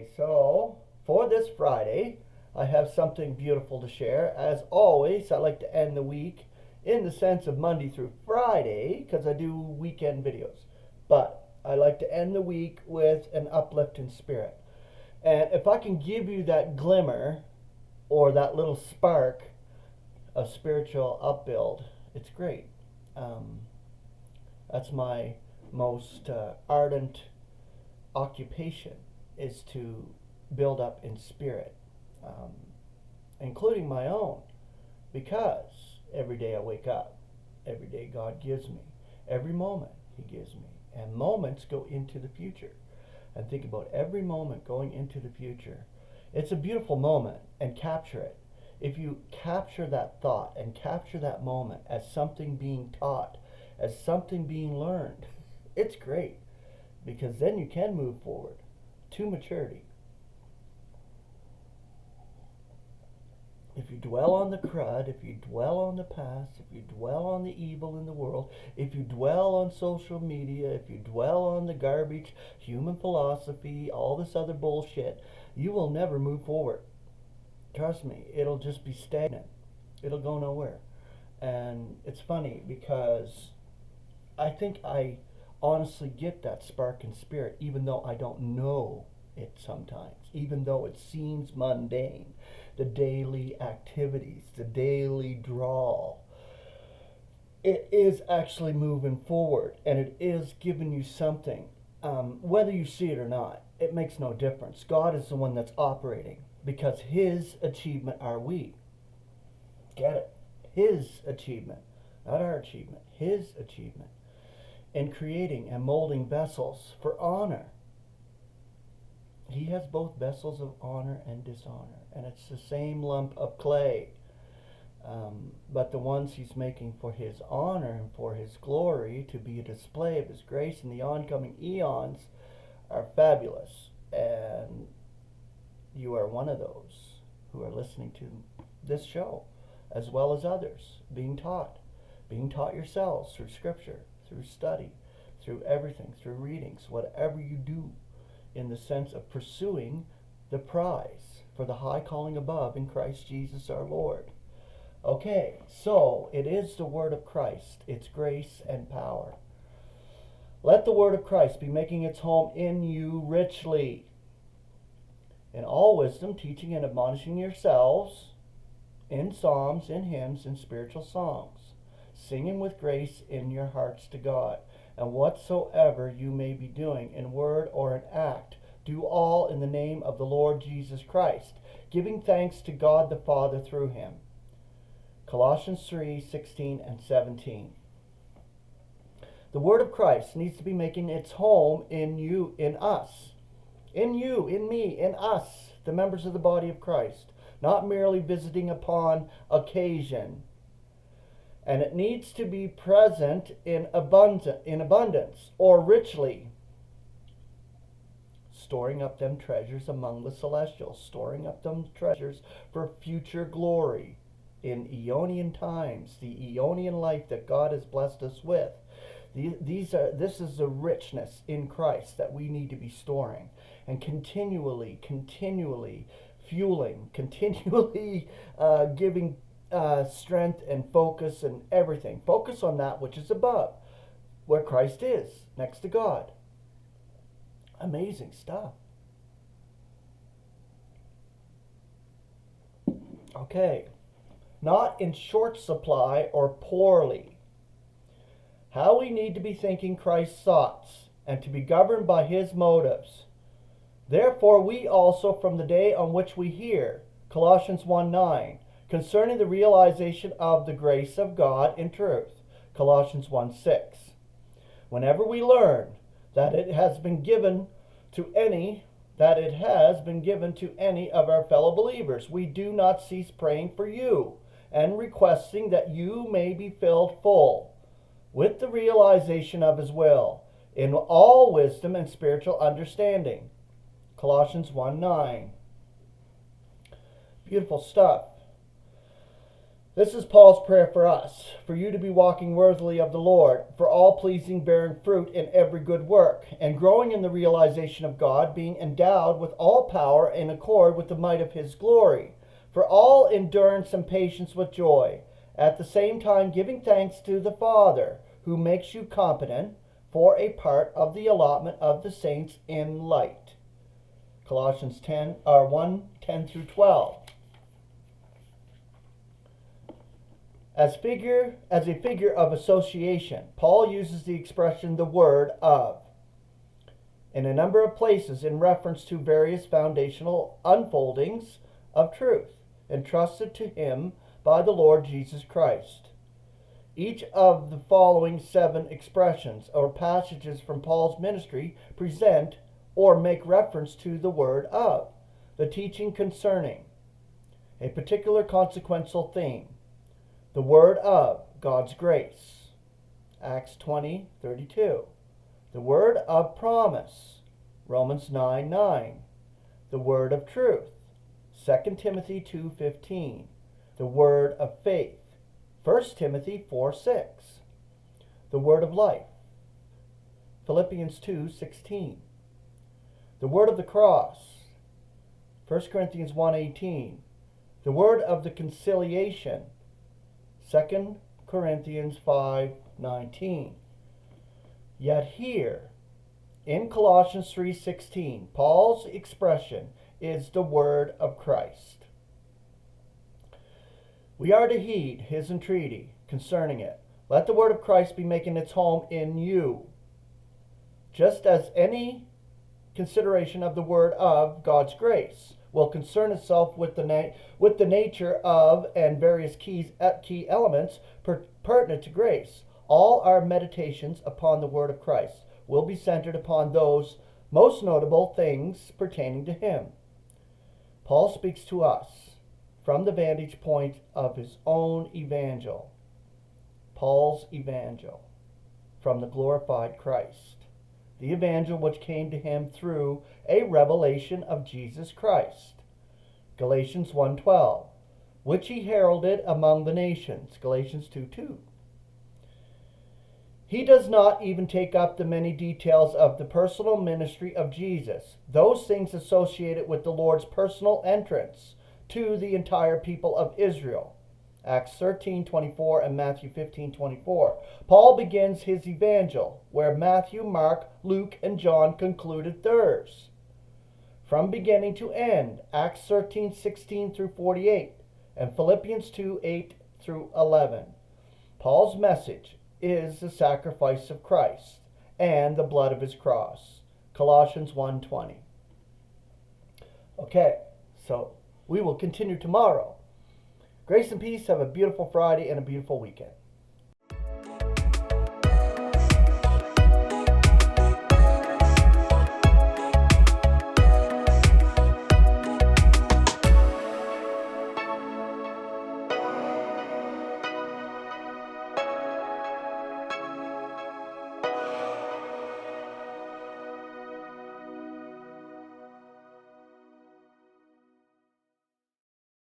Okay, so for this Friday, I have something beautiful to share. As always, I like to end the week in the sense of Monday through Friday because I do weekend videos. But I like to end the week with an uplifting spirit. And if I can give you that glimmer or that little spark of spiritual upbuild, it's great. That's my most ardent occupation, is to build up in spirit, including my own, because every day I wake up, every day God gives me, every moment He gives me, and moments go into the future. And think about every moment going into the future. It's a beautiful moment, and capture it. If you capture that thought and capture that moment as something being taught, as something being learned, it's great, because then you can move forward to maturity. If you dwell on the crud, if you dwell on the past, if you dwell on the evil in the world, if you dwell on social media, if you dwell on the garbage, human philosophy, all this other bullshit, you will never move forward. Trust me, it'll just be stagnant. It'll go nowhere. And it's funny because I think I honestly get that spark and spirit, even though I don't know it sometimes, even though it seems mundane. The daily activities, the daily drawl, it is actually moving forward, and it is giving you something. Whether you see it or not, it makes no difference. God is the one that's operating, because His achievement are we. Get it? His achievement, not our achievement. His achievement in creating and molding vessels for honor. He has both vessels of honor and dishonor, and it's the same lump of clay. But the ones He's making for His honor and for His glory, to be a display of His grace in the oncoming eons, are fabulous. And you are one of those who are listening to this show, as well as others, being taught yourselves through Scripture, through study, through everything, through readings, whatever you do, in the sense of pursuing the prize for the high calling above in Christ Jesus our Lord. Okay, so it is the word of Christ, its grace and power. Let the word of Christ be making its home in you richly, in all wisdom, teaching and admonishing yourselves in psalms, in hymns, in spiritual songs, singing with grace in your hearts to God. And whatsoever you may be doing in word or in act, do all in the name of the Lord Jesus Christ, giving thanks to God the Father through Him. Colossians 3:16 and 17. The word of Christ needs to be making its home in you, in us. In you, in me, in us, the members of the body of Christ. Not merely visiting upon occasion. And it needs to be present in abundance, or richly. Storing up them treasures among the celestials, storing up them treasures for future glory in Aeonian times, the Aeonian life that God has blessed us with. This is the richness in Christ that we need to be storing, and continually fueling, continually giving strength and focus and everything. Focus on that which is above, where Christ is, next to God. Amazing stuff. Okay. Not in short supply or poorly. How we need to be thinking Christ's thoughts, and to be governed by His motives. Therefore we also, from the day on which we hear, Colossians 1:9, concerning the realization of the grace of God in truth, Colossians 1:6. Whenever we learn that it has been given to any of our fellow believers, we do not cease praying for you and requesting that you may be filled full with the realization of His will in all wisdom and spiritual understanding, Colossians 1:9. Beautiful stuff. This is Paul's prayer for us, for you to be walking worthily of the Lord, for all pleasing, bearing fruit in every good work, and growing in the realization of God, being endowed with all power in accord with the might of his glory, for all endurance and patience with joy, at the same time giving thanks to the Father, who makes you competent for a part of the allotment of the saints in light. Colossians 1:10 through 12. As a figure of association, Paul uses the expression the word of in a number of places in reference to various foundational unfoldings of truth entrusted to him by the Lord Jesus Christ. Each of the following 7 expressions or passages from Paul's ministry present or make reference to the word of, the teaching concerning a particular consequential theme. The word of God's grace, Acts 20:32. The word of promise, Romans 9:9. The word of truth, 2 Timothy 2:15. The word of faith, 1 Timothy 4:6. The word of life, Philippians 2:16. The word of the cross, 1 Corinthians 1:18. The word of the conciliation, 2 Corinthians 5:19. Yet here, in Colossians 3:16, Paul's expression is the word of Christ. We are to heed his entreaty concerning it. Let the word of Christ be making its home in you. Just as any consideration of the word of God's grace will concern itself with the nature of and various key elements pertinent to grace, all our meditations upon the word of Christ will be centered upon those most notable things pertaining to him. Paul speaks to us from the vantage point of his own evangel, Paul's evangel, from the glorified Christ, the evangel which came to him through a revelation of Jesus Christ, Galatians 1:12, which he heralded among the nations, Galatians 2:2. He does not even take up the many details of the personal ministry of Jesus, those things associated with the Lord's personal entrance to the entire people of Israel, Acts 13:24 and Matthew 15:24. Paul begins his evangel where Matthew, Mark, Luke, and John concluded theirs. From beginning to end, Acts 13:16 through 48 and Philippians 2:8 through 11. Paul's message is the sacrifice of Christ and the blood of his cross, Colossians 1:20. Okay, so we will continue tomorrow. Grace and peace. Have a beautiful Friday and a beautiful weekend.